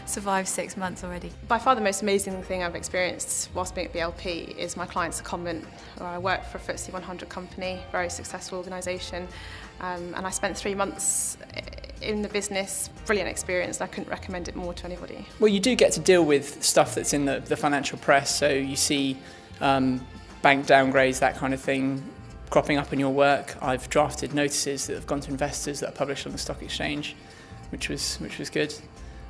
Survived 6 months already. By far the most amazing thing I've experienced whilst being at BLP is my client's secondment. I work for a FTSE 100 company, very successful organisation, and I spent 3 months in the business. Brilliant experience. I couldn't recommend it more to anybody. Well, you do get to deal with stuff that's in the financial press, so you see bank downgrades, that kind of thing, cropping up in your work. I've drafted notices that have gone to investors that are published on the stock exchange, which was good.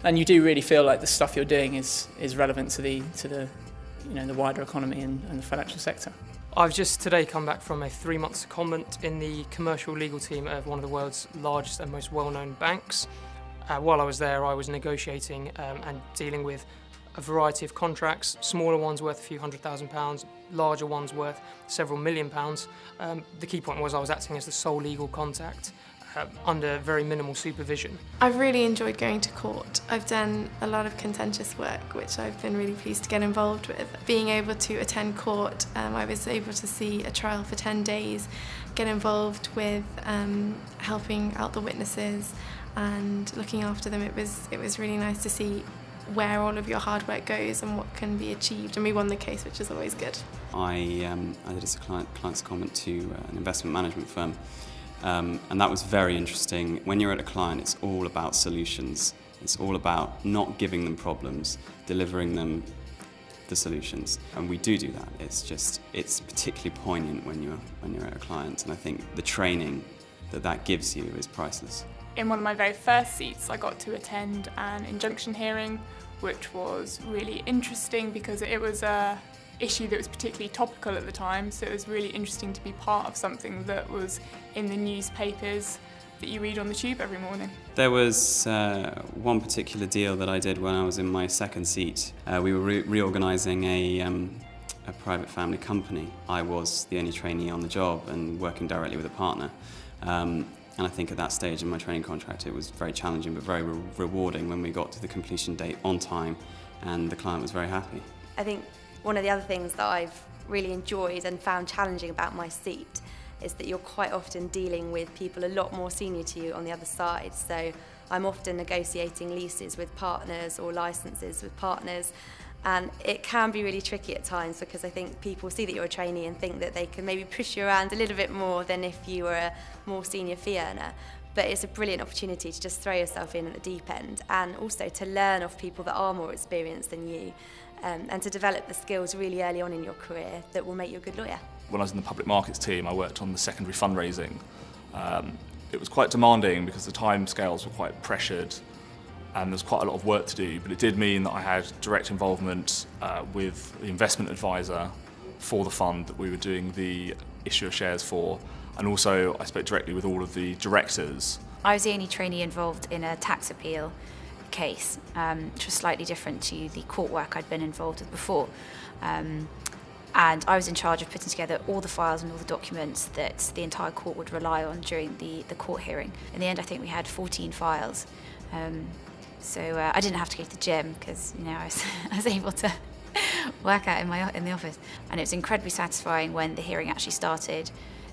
And you do really feel like the stuff you're doing is relevant to the the wider economy and the financial sector. I've just today come back from a 3-month secondment in the commercial legal team of one of the world's largest and most well-known banks. While I was there, I was negotiating and dealing with a variety of contracts, smaller ones worth a few £100,000, larger ones worth several £1 million. The key point was I was acting as the sole legal contact under very minimal supervision. I've really enjoyed going to court. I've done a lot of contentious work, which I've been really pleased to get involved with. Being able to attend court, I was able to see a trial for 10 days, get involved with helping out the witnesses and looking after them. It was really nice to see where all of your hard work goes and what can be achieved, and we won the case, which is always good. I did a client's comment to an investment management firm. And that was very interesting. When you're at a client, it's all about solutions. It's all about not giving them problems, delivering them the solutions. And we do that. It's particularly poignant when you're at a client. And I think the training that gives you is priceless. In one of my very first seats, I got to attend an injunction hearing, which was really interesting because it was a issue that was particularly topical at the time, so it was really interesting to be part of something that was in the newspapers that you read on the tube every morning. There was one particular deal that I did when I was in my second seat. We were reorganising a private family company. I was the only trainee on the job and working directly with a partner. And I think at that stage in my training contract it was very challenging but very rewarding when we got to the completion date on time and the client was very happy. I think one of the other things that I've really enjoyed and found challenging about my seat is that you're quite often dealing with people a lot more senior to you on the other side. So I'm often negotiating leases with partners or licenses with partners, and it can be really tricky at times because I think people see that you're a trainee and think that they can maybe push you around a little bit more than if you were a more senior fee earner. But it's a brilliant opportunity to just throw yourself in at the deep end and also to learn off people that are more experienced than you. And to develop the skills really early on in your career that will make you a good lawyer. When I was in the public markets team, I worked on the secondary fundraising. It was quite demanding because the time scales were quite pressured and there was quite a lot of work to do, but it did mean that I had direct involvement with the investment advisor for the fund that we were doing the issue of shares for, and also I spoke directly with all of the directors. I was the only trainee involved in a tax appeal case, which was slightly different to the court work I'd been involved with before. And I was in charge of putting together all the files and all the documents that the entire court would rely on during the court hearing. In the end, I think we had 14 files. So I didn't have to go to the gym because I was able to work out in the office. And it was incredibly satisfying when the hearing actually started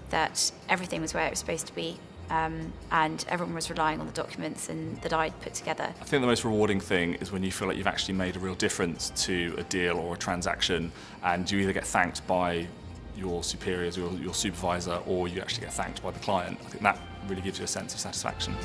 that everything was where it was supposed to be. And everyone was relying on the documents that I'd put together. I think the most rewarding thing is when you feel like you've actually made a real difference to a deal or a transaction, and you either get thanked by your superiors or your supervisor, or you actually get thanked by the client. I think that really gives you a sense of satisfaction.